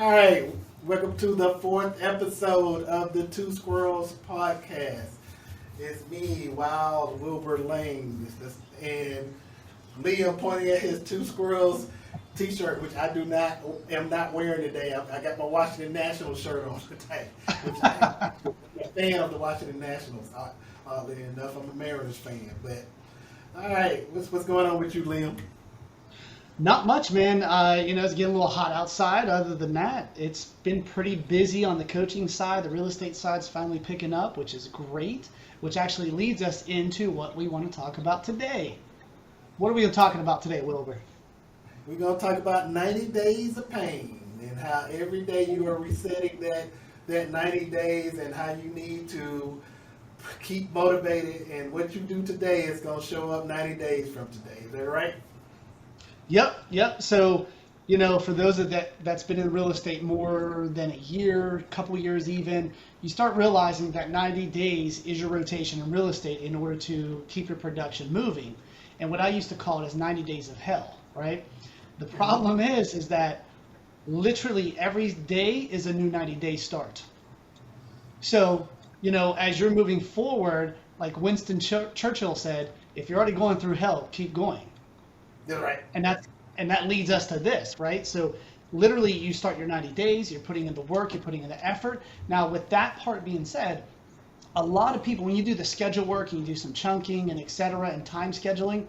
All right, welcome to the fourth episode of the Two Squirrels podcast. It's me, Wild Wilbur Lane, and Liam pointing at his Two Squirrels T-shirt, which I am not wearing today. I got my Washington Nationals shirt on today, which I'm a fan of the Washington Nationals. Oddly enough, I'm a Mariners fan. But all right, what's going on with you, Liam? Not much, man. It's getting a little hot outside. Other than that, it's been pretty busy on the coaching side. The real estate side's finally picking up, which is great, which actually leads us into what we want to talk about today. What are we talking about today, Wilbur? We're going to talk about 90 days of pain and how every day you are resetting that 90 days and how you need to keep motivated, and what you do today is going to show up 90 days from today. Is that right? Yep. So, for those that's been in real estate more than a year, couple years even, you start realizing that 90 days is your rotation in real estate in order to keep your production moving. And what I used to call it is 90 days of hell, right? The problem is that literally every day is a new 90-day start. So, as you're moving forward, like Winston Churchill said, if you're already going through hell, keep going. You're right. And that leads us to this, right? So literally you start your 90 days, you're putting in the work, you're putting in the effort. Now with that part being said, a lot of people, when you do the schedule work and you do some chunking and et cetera and time scheduling,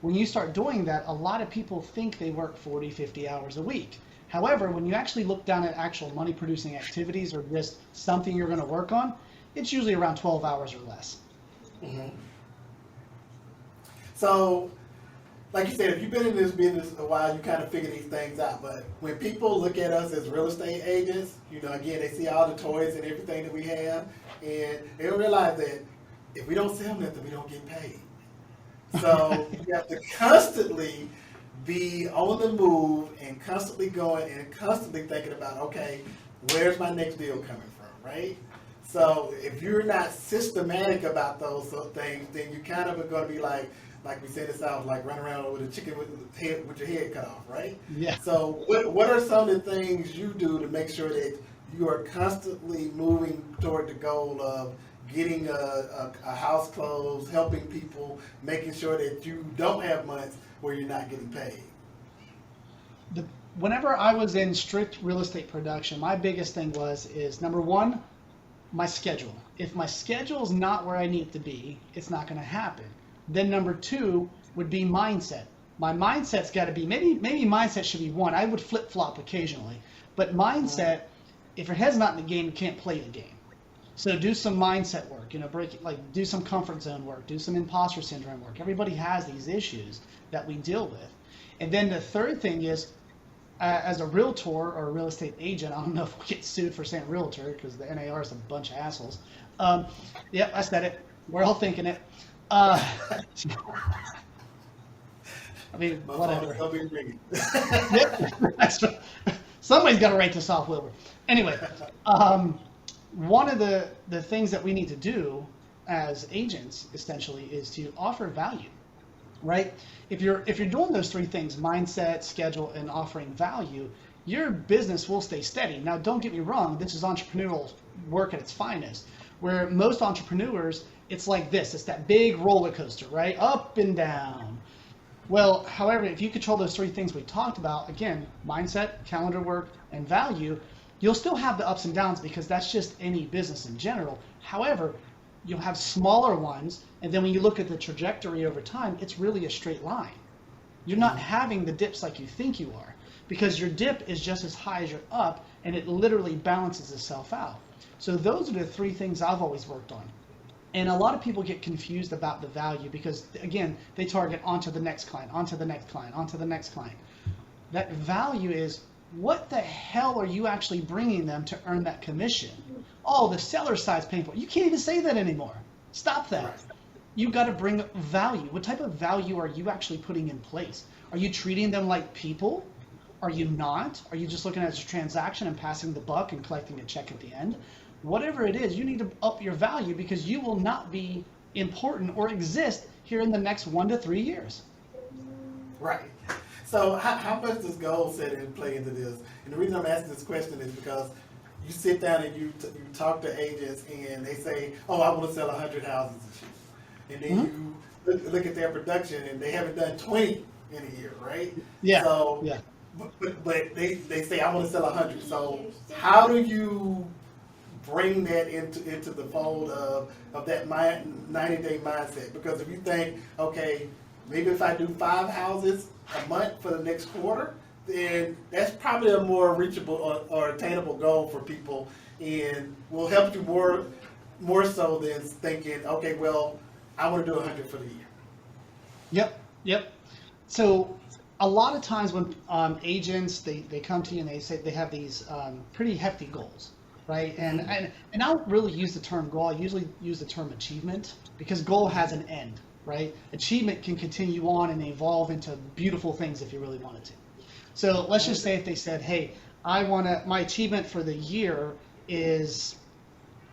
when you start doing that, a lot of people think they work 40, 50 hours a week. However, when you actually look down at actual money producing activities or just something you're going to work on, it's usually around 12 hours or less. Mm-hmm. So, like you said, if you've been in this business a while, you kind of figure these things out. But when people look at us as real estate agents, again, they see all the toys and everything that we have, and they don't realize that if we don't sell nothing, we don't get paid. So you have to constantly be on the move and constantly going and constantly thinking about, okay, where's my next deal coming from, right? So if you're not systematic about those things, then you kind of are going to be like we said in the South, like run around with a chicken with your head cut off, right? Yeah. So what are some of the things you do to make sure that you are constantly moving toward the goal of getting a house closed, helping people, making sure that you don't have months where you're not getting paid? Whenever I was in strict real estate production, my biggest thing is number one, my schedule. If my schedule is not where I need it to be, it's not going to happen. Then number two would be mindset. My mindset's got to be, maybe mindset should be one. I would flip-flop occasionally. But mindset, if your head's not in the game, you can't play the game. So do some mindset work, do some comfort zone work, do some imposter syndrome work. Everybody has these issues that we deal with. And then the third thing is, as a realtor or a real estate agent, I don't know if we get sued for saying realtor because the NAR is a bunch of assholes. Yep, I said it. We're all thinking it. I mean, whatever. Yep, that's right. Somebody's got to write this off, Wilbur. Anyway, one of the things that we need to do as agents, essentially, is to offer value, right? If you're doing those three things, mindset, schedule, and offering value, your business will stay steady. Now, don't get me wrong, this is entrepreneurial work at its finest, where most entrepreneurs, it's like this. It's that big roller coaster, right? Up and down. Well, however, if you control those three things we talked about, again, mindset, calendar work, and value, you'll still have the ups and downs because that's just any business in general. However, you'll have smaller ones, and then when you look at the trajectory over time, it's really a straight line. You're not having the dips like you think you are because your dip is just as high as your up, and it literally balances itself out. So those are the three things I've always worked on. And a lot of people get confused about the value because, again, they target onto the next client, onto the next client, onto the next client. That value is, what the hell are you actually bringing them to earn that commission? Oh, the seller side's paying for it. You can't even say that anymore. Stop that. Right. You've got to bring value. What type of value are you actually putting in place? Are you treating them like people? Are you not? Are you just looking at it as a transaction and passing the buck and collecting a check at the end? Whatever it is, you need to up your value because you will not be important or exist here in the next 1 to 3 years. Right. So how much does goal setting play into this? And the reason I'm asking this question is because you sit down and you talk to agents and they say, oh, I want to sell 100 houses this year. And then you look at their production and they haven't done 20 in a year, right? Yeah. So, yeah. But they say, I want to sell 100. So how do you bring that into the fold of that 90-day mindset? Because if you think, okay, maybe if I do 5 houses a month for the next quarter, then that's probably a more reachable or attainable goal for people, and will help you more so than thinking, okay, well, I want to do 100 for the year. Yep. So a lot of times when agents they come to you and they say they have these pretty hefty goals, right? And I don't really use the term goal. I usually use the term achievement, because goal has an end, right? Achievement can continue on and evolve into beautiful things if you really wanted to. So let's just say if they said, hey, my achievement for the year is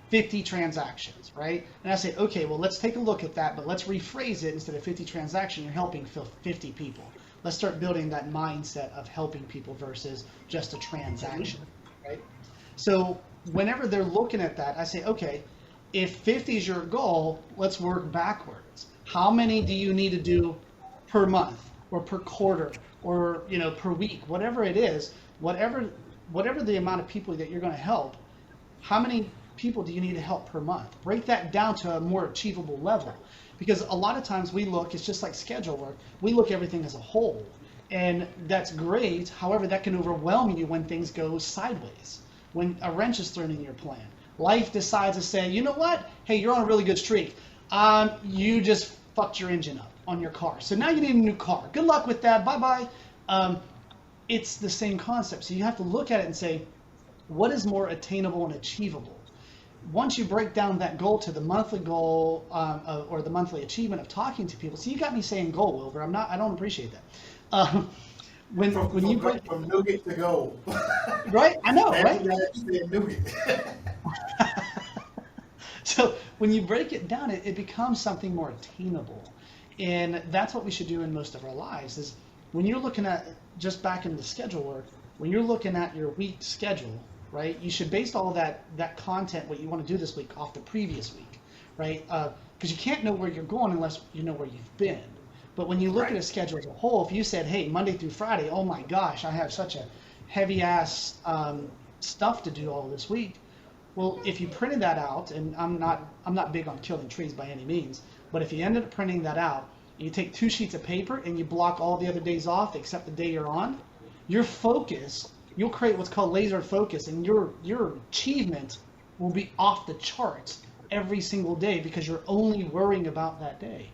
50 transactions, right? And I say, okay, well, let's take a look at that, but let's rephrase it. Instead of 50 transactions, you're helping 50 people. Let's start building that mindset of helping people versus just a transaction, right? So whenever they're looking at that, I say, okay, if 50 is your goal, let's work backwards. How many do you need to do per month or per quarter or per week, whatever it is, whatever the amount of people that you're going to help, how many people do you need to help per month? Break that down to a more achievable level, because a lot of times it's just like schedule work. We look at everything as a whole, and that's great. However, that can overwhelm you when things go sideways, when a wrench is thrown in your plan. Life decides to say, you know what? Hey, you're on a really good streak. You just fucked your engine up on your car. So now you need a new car. Good luck with that. Bye-bye. It's the same concept. So you have to look at it and say, what is more attainable and achievable? Once you break down that goal to the monthly goal or the monthly achievement of talking to people. See, you got me saying goal, Wilbur. I don't appreciate that. When you break from nougat to goal. Right? I know, right? Nougat. So when you break it down, it becomes something more attainable. And that's what we should do in most of our lives, is when you're looking at, just back into schedule work, when you're looking at your week schedule, right, you should base all that content, what you want to do this week, off the previous week, right? Because you can't know where you're going unless you know where you've been. But when you look at a schedule as a whole, if you said, hey, Monday through Friday, oh my gosh, I have such a heavy ass stuff to do all this week. Well, if you printed that out, and I'm not big on killing trees by any means, but if you ended up printing that out, and you take 2 sheets of paper and you block all the other days off except the day you're on, your focus, you'll create what's called laser focus, and your achievement will be off the charts every single day because you're only worrying about that day.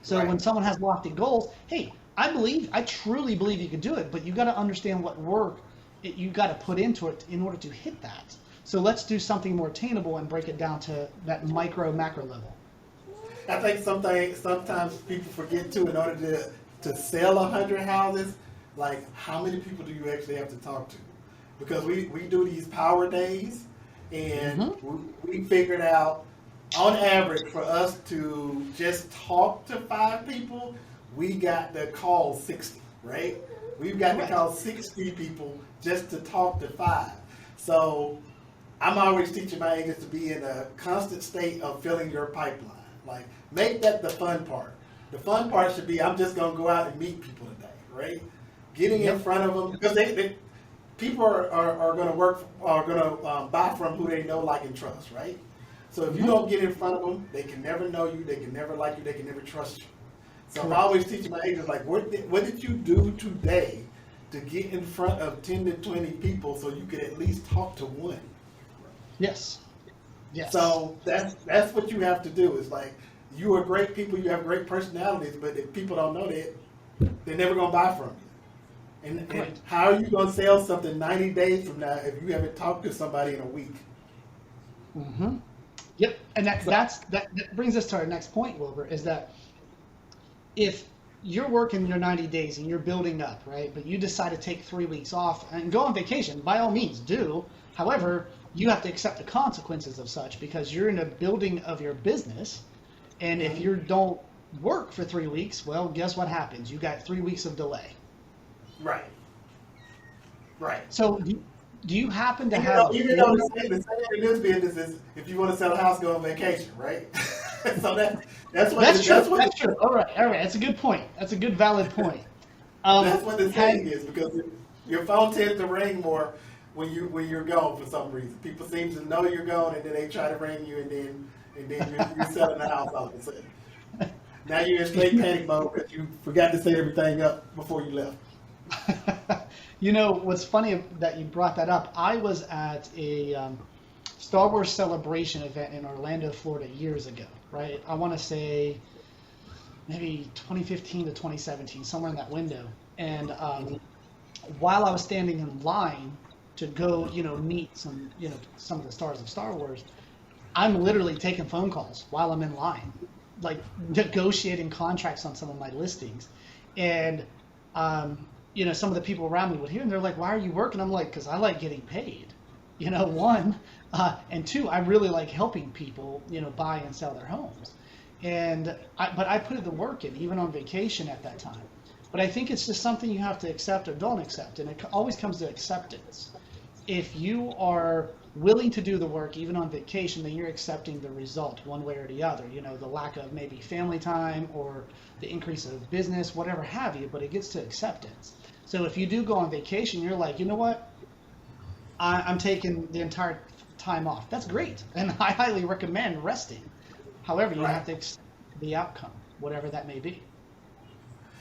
So when someone has lofty goals, hey, I truly believe you can do it, but you got to understand what work you got to put into it in order to hit that. So let's do something more attainable and break it down to that macro level. I think sometimes people forget too, in order to sell 100 houses, like how many people do you actually have to talk to? Because we do these power days, and we figured out, on average, for us to just talk to 5 people, we got to call 60, right? We've got to call 60 people just to talk to 5. So I'm always teaching my agents to be in a constant state of filling your pipeline. Like, make that the fun part. The fun part should be, I'm just going to go out and meet people today, right? Getting in front of them, because people are going to buy from who they know, like, and trust, right? So if you don't get in front of them, they can never know you, they can never like you, they can never trust you. So I'm always teaching my agents, like, what did you do today to get in front of 10 to 20 people so you could at least talk to one? Yes. So that's what you have to do. Is like, you are great people, you have great personalities, but if people don't know that, they're never going to buy from you. And how are you going to sell something 90 days from now if you haven't talked to somebody in a week? Mm-hmm. Yep. And that brings us to our next point, Wilbur, is that if you're working your 90 days and you're building up, right, but you decide to take 3 weeks off and go on vacation, by all means do. However, you have to accept the consequences of such, because you're in a building of your business, and if you don't work for 3 weeks, well, guess what happens? You got 3 weeks of delay, Right. Right. So do you happen to Even have though, a even though Florida? the saying in this business is, if you want to sell a house, go on vacation, right? So that's what That's true. that's what That's true. All right. All right. That's a good point. That's a good valid point. that's what the Had, saying is, because your phone tends to ring more when you're gone for some reason. People seem to know you're gone, and then they try to ring you, and then you're selling the house all of a sudden. Now you're in straight panic mode because you forgot to set everything up before you left. you know, what's funny that you brought that up? I was at a Star Wars Celebration event in Orlando, Florida, years ago. Right? I want to say maybe 2015 to 2017, somewhere in that window. And while I was standing in line to go, meet some of the stars of Star Wars, I'm literally taking phone calls while I'm in line, like negotiating contracts on some of my listings. And, some of the people around me would hear, and they're like, "Why are you working?" I'm like, "Because I like getting paid." One, and two, I really like helping people, buy and sell their homes. But I put the work in, even on vacation at that time. But I think it's just something you have to accept or don't accept, and it always comes to acceptance. If you are willing to do the work, even on vacation, then you're accepting the result one way or the other. The lack of maybe family time or the increase of business, whatever have you, but it gets to acceptance. So if you do go on vacation, you're like, you know what? I'm taking the entire time off. That's great, and I highly recommend resting. However, you have to accept the outcome, whatever that may be.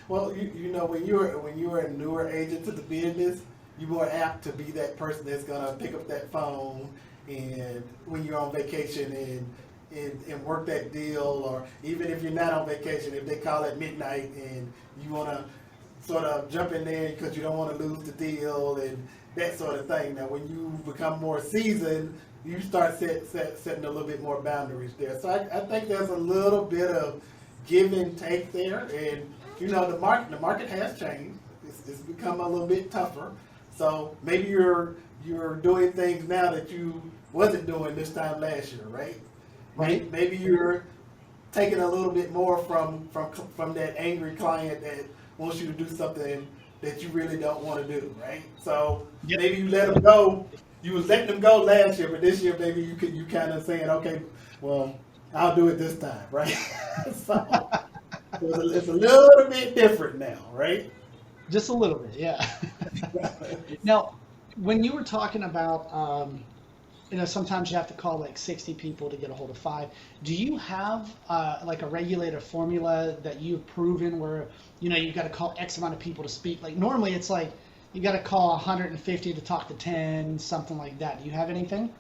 Well, when you're a newer agent to the business, you're more apt to be that person that's gonna pick up that phone, and when you're on vacation and work that deal, or even if you're not on vacation, if they call at midnight and you wanna sort of jump in there because you don't want to lose the deal and that sort of thing. Now, when you become more seasoned, you start setting a little bit more boundaries there. So I think there's a little bit of give and take there, and the market has changed. It's become a little bit tougher. So maybe you're doing things now that you wasn't doing this time last year, right? Right. Maybe you're taking a little bit more from that angry client that wants you to do something that you really don't want to do, right? So maybe you let them go. You was letting them go last year, but this year maybe you kind of saying, okay, well, I'll do it this time, right? So it's a little bit different now, right? Just a little bit, yeah. Now, when you were talking about, sometimes you have to call like 60 people to get a hold of 5. Do you have like a regulator formula that you've proven where, you've got to call X amount of people to speak? Like normally it's like you got to call 150 to talk to 10, something like that. Do you have anything?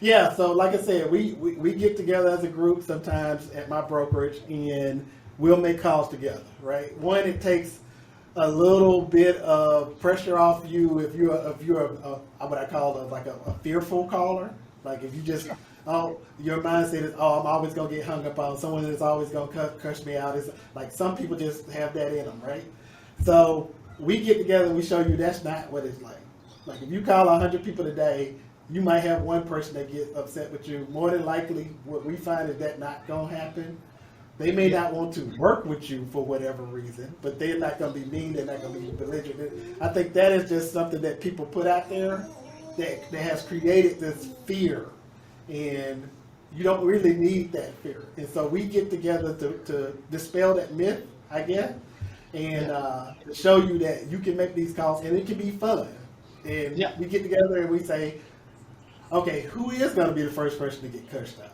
Yeah, so like I said, we get together as a group sometimes at my brokerage, and we'll make calls together, right? One, it takes a little bit of pressure off you if you're what I call a fearful caller. Like if you just your mindset is I'm always gonna get hung up on someone that's always gonna cuss me out. It's like some people just have that in them, right? So we get together and we show you that's not what it's like. Like if you call 100 people today, you might have one person that gets upset with you. More than likely, what we find is that not gonna happen. They may not want to work with you for whatever reason, but they're not going to be mean. They're not going to be belligerent. I think that is just something that people put out there that has created this fear, and you don't really need that fear. And so we get together to dispel that myth, I guess, and to show you that you can make these calls, and it can be fun. And we get together and we say, okay, who is going to be the first person to get cursed out?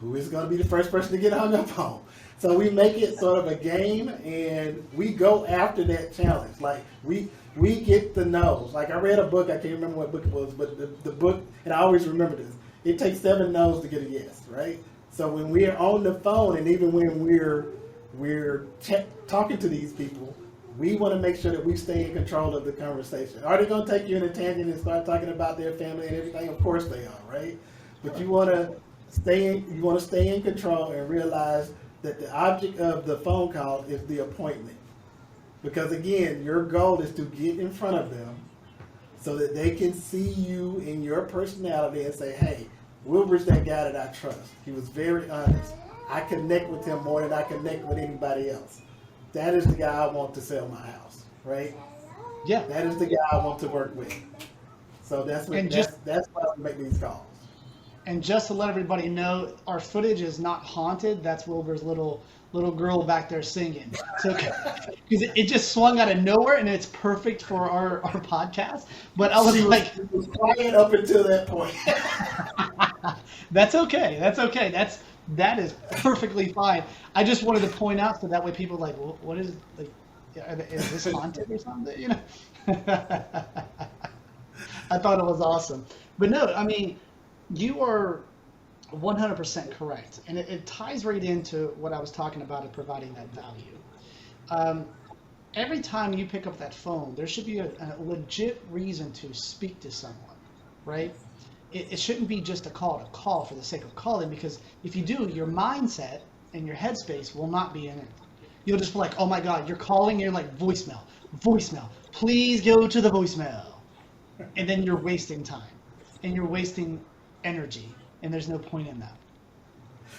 Who is going to be the first person to get hung up on? So we make it sort of a game, and we go after that challenge. Like we get the no's. Like I read a book, I can't remember what book it was, but the book, and I always remember this, it takes 7 no's to get a yes, right? So when we're on the phone, and even when we're talking to these people, we want to make sure that we stay in control of the conversation. Are they going to take you in a tangent and start talking about their family and everything? Of course they are, right? But you want to stay in control and realize that the object of the phone call is the appointment. Because again, your goal is to get in front of them so that they can see you in your personality and say, hey, Wilber's that guy that I trust. He was very honest. I connect with him more than I connect with anybody else. That is the guy I want to sell my house. right? Yeah. That is the guy I want to work with. So that's what that's why we make these calls. And just to let everybody know, our footage is not haunted. That's Wilbur's little girl back there singing. So because it just swung out of nowhere, and it's perfect for our podcast. But I was like, she was quiet up until that point. That's okay. That's okay. That is perfectly fine. I just wanted to point out so that way people are like, well, what is like? Is this haunted or something? You know. I thought it was awesome, but no, I mean, you are 100% correct, and it ties right into what I was talking about of providing that value. Every time you pick up that phone, there should be a legit reason to speak to someone, right? It shouldn't be just a call for the sake of calling, because if you do, your mindset and your headspace will not be in it. You'll just be like, oh my God, you're calling, you're like, voicemail, please go to the voicemail. And then you're wasting time and you're wasting energy, and there's no point in that.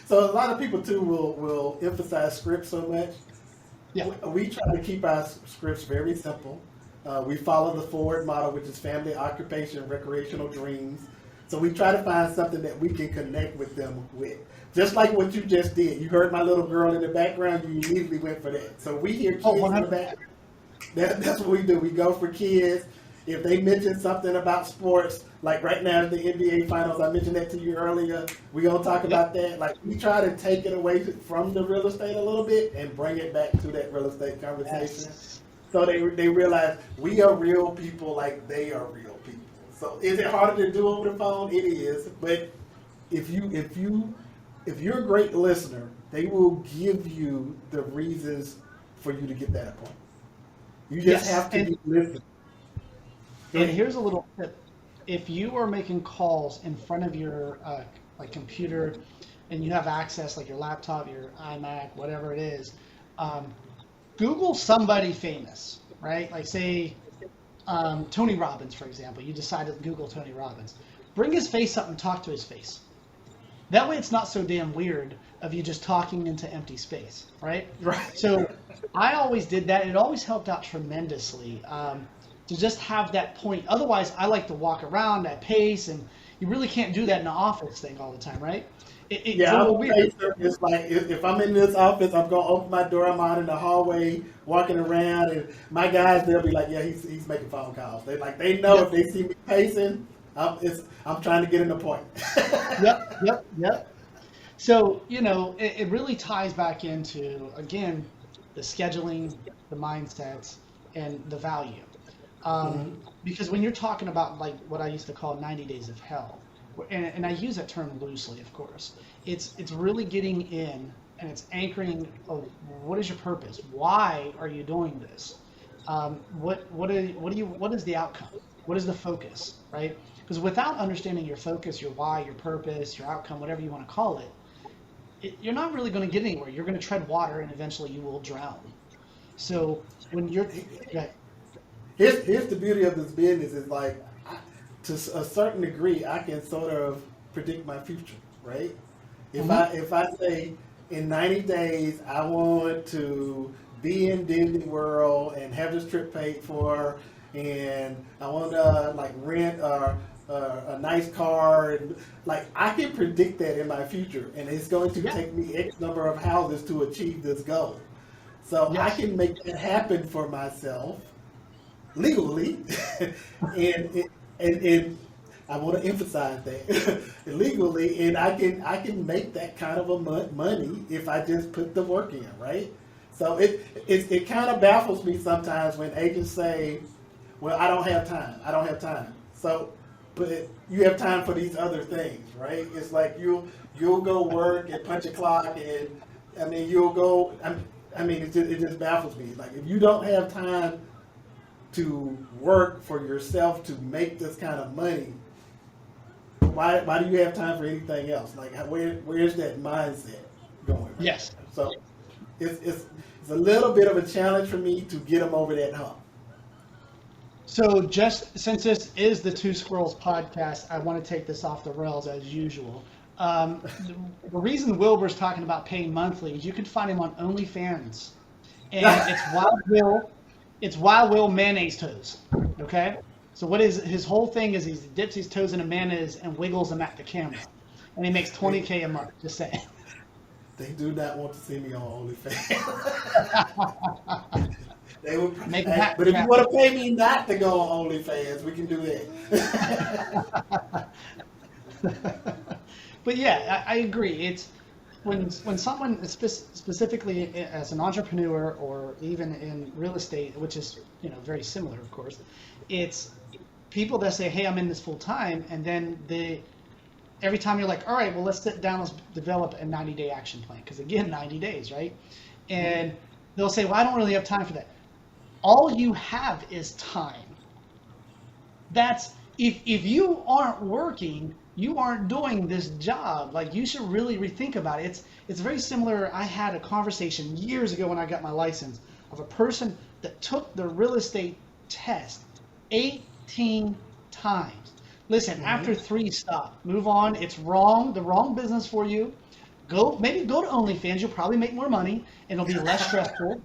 So a lot of people too will emphasize scripts so much. Yeah. We try to keep our scripts very simple. We follow the Ford model, which is family, occupation, recreational dreams. So we try to find something that we can connect with them with. Just like what you just did. You heard my little girl in the background, you immediately went for that. So we hear kids in the background. That's what we do. We go for kids. If they mention something about sports, like right now the NBA Finals, I mentioned that to you earlier, we're going to talk about that. Like, we try to take it away from the real estate a little bit and bring it back to that real estate conversation. Yes. So they realize we are real people like they are real people. So is it harder to do over the phone? It is. But if you're a great listener, they will give you the reasons for you to get that appointment. You just have to be listening. And here's a little tip. If you are making calls in front of your like computer, and you have access, like your laptop, your iMac, whatever it is, Google somebody famous, right? Like say Tony Robbins, for example. You decide to Google Tony Robbins. Bring his face up and talk to his face. That way it's not so damn weird of you just talking into empty space, right? Right. So I always did that. It always helped out tremendously. To just have that point. Otherwise, I like to walk around at pace, and you really can't do that in the office thing all the time, right? It's a little weird. It's like if I'm in this office, I'm gonna open my door. I'm out in the hallway, walking around, and my guys, they'll be like, "Yeah, he's making phone calls." They know if they see me pacing, I'm trying to get an appointment. Yep. So it really ties back into, again, the scheduling, the mindsets, and the value. Because when you're talking about like what I used to call 90 days of hell, and I use that term loosely, of course, it's really getting in and it's anchoring of what is your purpose? Why are you doing this? What is the outcome? What is the focus, right? Because without understanding your focus, your why, your purpose, your outcome, whatever you want to call it, you're not really going to get anywhere. You're going to tread water, and eventually you will drown. So when you're Here's the beauty of this business is like, to a certain degree, I can sort of predict my future, right? If I say in 90 days I want to be in Disney World and have this trip paid for, and I want to like rent a nice car, and like I can predict that in my future, and it's going to take me X number of houses to achieve this goal. So I can make that happen for myself legally, and I want to emphasize that legally, and I can make that kind of a money if I just put the work in, right? So it kind of baffles me sometimes when agents say, "Well, I don't have time." So, but you have time for these other things, right? It's like you'll go work and punch a clock, and I mean you'll go. I mean it just baffles me. Like if you don't have time to work for yourself to make this kind of money, why do you have time for anything else? Like where's that mindset going? Right? Yes. So it's a little bit of a challenge for me to get them over that hump. So just since this is the Two Squirrels podcast, I want to take this off the rails as usual. The reason Wilbur's talking about paying monthly is you can find him on OnlyFans, and it's Wild Bill. It's Wild Will mayonnaise toes. Okay. So what is his whole thing is he dips his toes in a mayonnaise and wiggles them at the camera, and he makes $20K a month. Just saying. They do not want to see me on OnlyFans. They would, but if you want to pay me not to go on OnlyFans, we can do that. But yeah, I agree. It's when someone specifically as an entrepreneur or even in real estate, which is very similar, of course, it's people that say, "Hey, I'm in this full time," and then every time you're like, "All right, well, let's sit down, let's develop a 90-day action plan," because again, 90 days, right? And they'll say, "Well, I don't really have time for that." All you have is time. That's if you aren't working, you aren't doing this job. Like, you should really rethink about it. It's very similar. I had a conversation years ago when I got my license of a person that took the real estate test 18 times. Listen, after 3, stop. Move on. It's wrong. The wrong business for you. Maybe go to OnlyFans. You'll probably make more money and it'll be less stressful.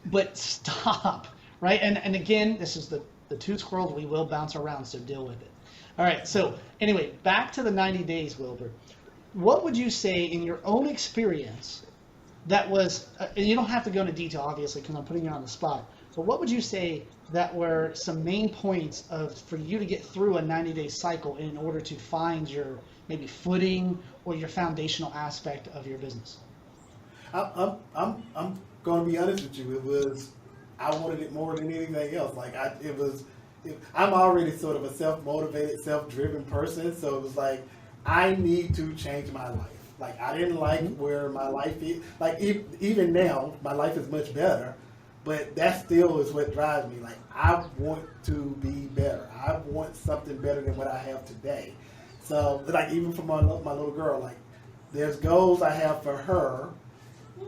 But stop, right? And again, this is the two squirrels. We will bounce around, so deal with it. All right, so anyway, back to the 90 days, Wilbur. What would you say in your own experience that was, and you don't have to go into detail, obviously, because I'm putting you on the spot, but what would you say that were some main points for you to get through a 90-day cycle in order to find your maybe footing or your foundational aspect of your business? I'm going to be honest with you. I wanted it more than anything else. Like I'm already sort of a self-motivated, self-driven person, so it was like I need to change my life. Like, I didn't like where my life is. Like, even now, my life is much better, but that still is what drives me. Like, I want to be better. I want something better than what I have today. So, like, even for my little girl, like, there's goals I have for her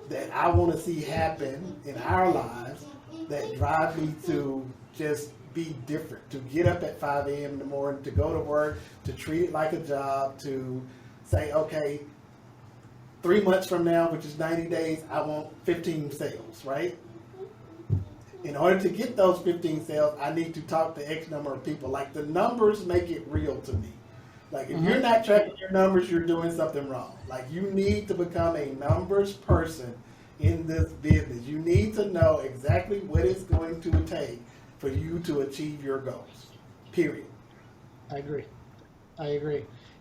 that I want to see happen in our lives that drive me to just be different, to get up at 5 a.m. in the morning, to go to work, to treat it like a job, to say, okay, 3 months from now, which is 90 days, I want 15 sales, right? In order to get those 15 sales, I need to talk to X number of people. Like, the numbers make it real to me. Like, if you're not tracking your numbers, you're doing something wrong. Like, you need to become a numbers person in this business. You need to know exactly what it's going to take for you to achieve your goals, period. I agree.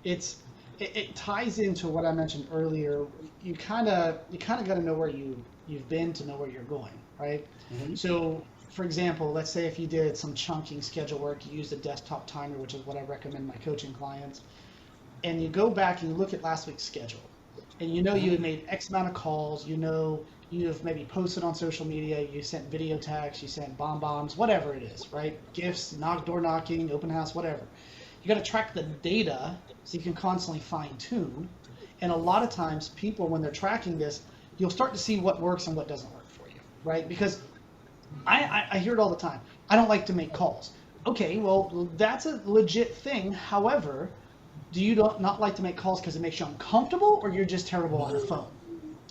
It ties into what I mentioned earlier. You kind of got to know where you've been to know where you're going, right? Mm-hmm. So, for example, let's say if you did some chunking schedule work, you used a desktop timer, which is what I recommend my coaching clients, and you go back and you look at last week's schedule, and you had made X amount of calls, you've maybe posted on social media, you sent video tags, you sent bombs, whatever it is, right? Gifts, door knocking, open house, whatever. You got to track the data so you can constantly fine tune. And a lot of times people, when they're tracking this, you'll start to see what works and what doesn't work for you, right? Because I hear it all the time. I don't like to make calls. Okay, well, that's a legit thing. However, do you not like to make calls because it makes you uncomfortable, or you're just terrible on the phone,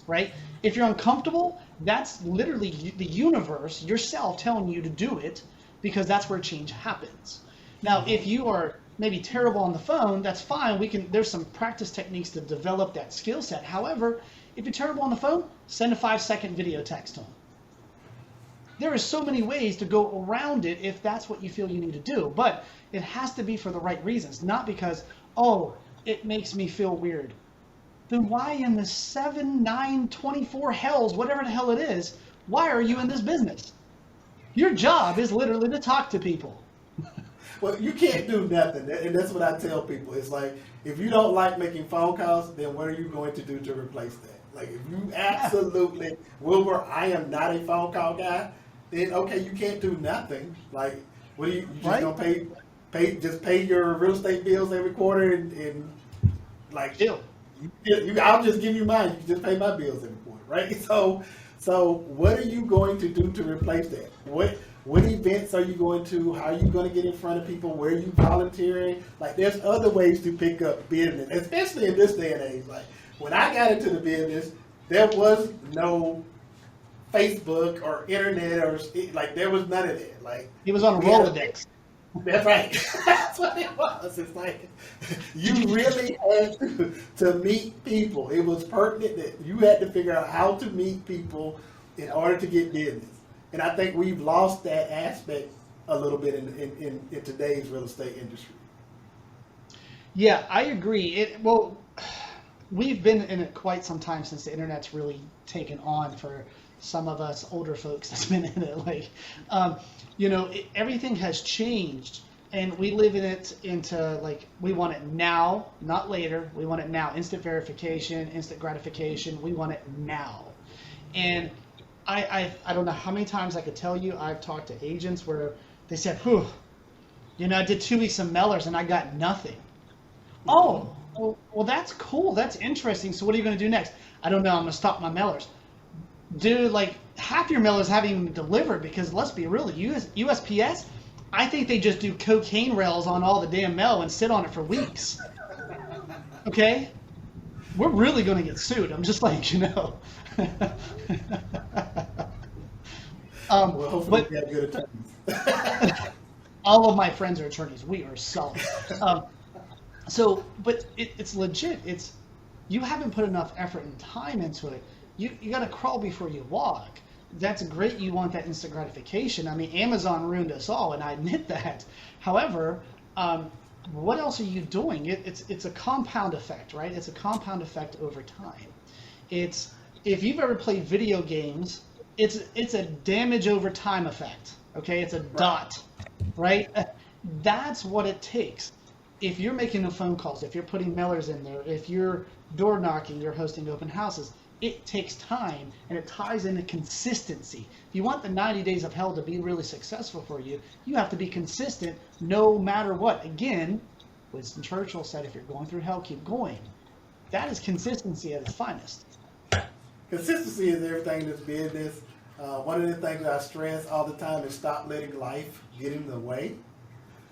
right? If you're uncomfortable, that's literally the universe, yourself, telling you to do it, because that's where change happens. Now, if you are maybe terrible on the phone, that's fine. There's some practice techniques to develop that skill set. However, if you're terrible on the phone, send a 5-second video text to them. There are so many ways to go around it if that's what you feel you need to do, but it has to be for the right reasons, not because, oh, it makes me feel weird. Then why in the 7, 9, 24 hells, whatever the hell it is, why are you in this business? Your job is literally to talk to people. Well, you can't do nothing, and that's what I tell people. It's like, if you don't like making phone calls, then what are you going to do to replace that? Like, if you absolutely, Wilbur, I am not a phone call guy, then okay, you can't do nothing. Like, what are you just gonna pay your real estate bills every quarter and like, deal. I'll just give you mine. You just pay my bills every quarter, right? So what are you going to do to replace that? What events are you going to? How are you going to get in front of people? Where are you volunteering? Like, there's other ways to pick up business, especially in this day and age. Like, when I got into the business, there was no Facebook or internet or like there was none of that. Like He was on a we had Rolodex. That's right. That's what it was. It's like you really had to meet people. It was pertinent that you had to figure out how to meet people in order to get business. And I think we've lost that aspect a little bit in today's real estate industry. Yeah, I agree. Well, we've been in it quite some time since the internet's really taken on for some of us older folks that's been in it. Like, everything has changed, and we live in it into like we want it now, not later. We want it now. Instant verification, instant gratification. We want it now. And I don't know how many times I could tell you I've talked to agents where they said, "Whew, I did 2 weeks of Mellors and I got nothing." Oh, well, that's cool. That's interesting. So what are you going to do next? I don't know. I'm going to stop my Mellors. Dude, like half your Mellors haven't even delivered because let's be real, USPS, I think they just do cocaine rails on all the damn mail and sit on it for weeks. Okay? We're really going to get sued. I'm just like, Well, hopefully we have good attorneys. all of my friends are attorneys. We are solid. But it's legit. You haven't put enough effort and time into it. You got to crawl before you walk. That's great. You want that instant gratification. I mean, Amazon ruined us all, and I admit that. However, what else are you doing? It's a compound effect, right? It's a compound effect over time. If you've ever played video games, it's a damage over time effect. Okay, it's a dot, right? That's what it takes. If you're making the phone calls, if you're putting mailers in there, if you're door knocking, you're hosting open houses, it takes time, and it ties into consistency. If you want the 90 days of hell to be really successful for you, you have to be consistent no matter what. Again, Winston Churchill said, if you're going through hell, keep going. That is consistency at its finest. Consistency is everything in this business. One of the things that I stress all the time is stop letting life get in the way.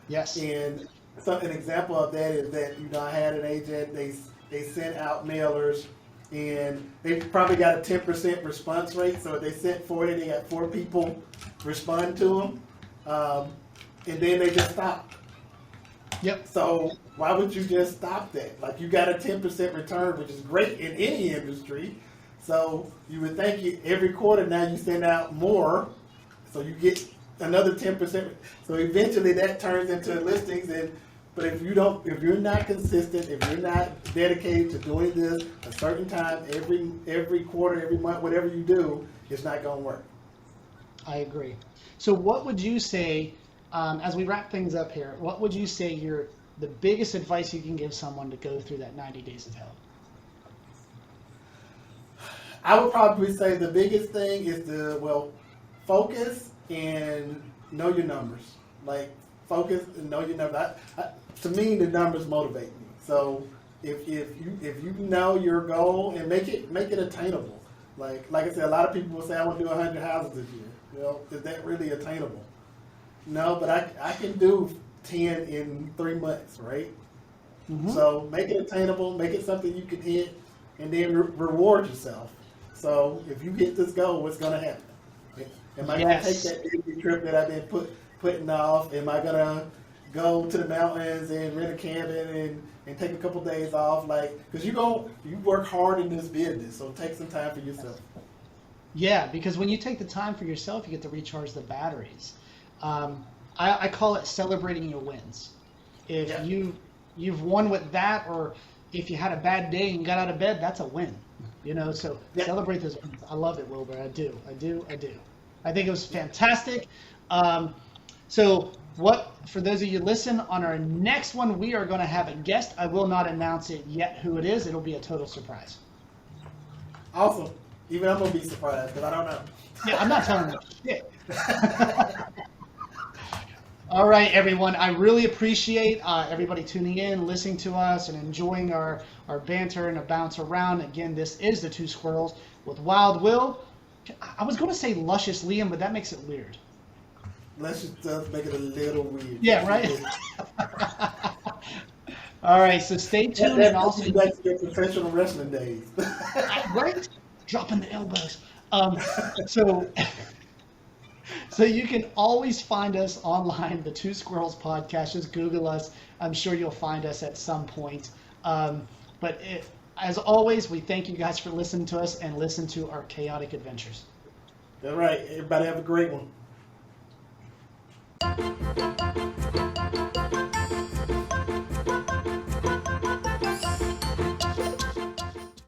Yes. And so an example of that is that, I had an agent, they sent out mailers, and they probably got a 10% response rate. So if they sent 40, they got 4 people respond to them. And then they just stopped. Yep. So why would you just stop that? Like, you got a 10% return, which is great in any industry. So you would think every quarter now you send out more, so you get another 10%. So eventually that turns into listings. But if you're not consistent, if you're not dedicated to doing this a certain time every quarter, every month, whatever you do, it's not going to work. I agree. So what would you say, as we wrap things up here, what would you say the biggest advice you can give someone to go through that 90 days of hell? I would probably say the biggest thing is to, focus and know your numbers. Like, focus and know your numbers. To me, the numbers motivate me. So if you know your goal and make it attainable. Like I said, a lot of people will say, I want to do 100 houses this year. Is that really attainable? No, but I can do 10 in 3 months, right? Mm-hmm. So make it attainable, make it something you can hit, and then reward yourself. So if you hit this goal, what's going to happen? Am I going to take that Disney trip that I've been putting off? Am I going to go to the mountains and rent a cabin and take a couple days off? Because you work hard in this business, so take some time for yourself. Yeah, because when you take the time for yourself, you get to recharge the batteries. I call it celebrating your wins. If you've won with that, or if you had a bad day and got out of bed, that's a win. So celebrate those wins. I love it, Wilbur. I do. I think it was fantastic. So for those of you listen, on our next one, we are going to have a guest. I will not announce it yet who it is. It'll be a total surprise. Awesome. Even I'm going to be surprised because I don't know. Yeah, I'm not telling you shit. All right, everyone. I really appreciate everybody tuning in, listening to us, and enjoying our banter and a bounce around. Again, this is the Two Squirrels with Wild Will. I was going to say Luscious Liam, but that makes it weird. Luscious does make it a little weird. Yeah, right? All right, so stay tuned. And also, back to your professional wrestling days. Right? Dropping the elbows. So so you can always find us online, the Two Squirrels Podcast. Just Google us. I'm sure you'll find us at some point. As always, we thank you guys for listening to us and listen to our chaotic adventures. All right. Everybody have a great one.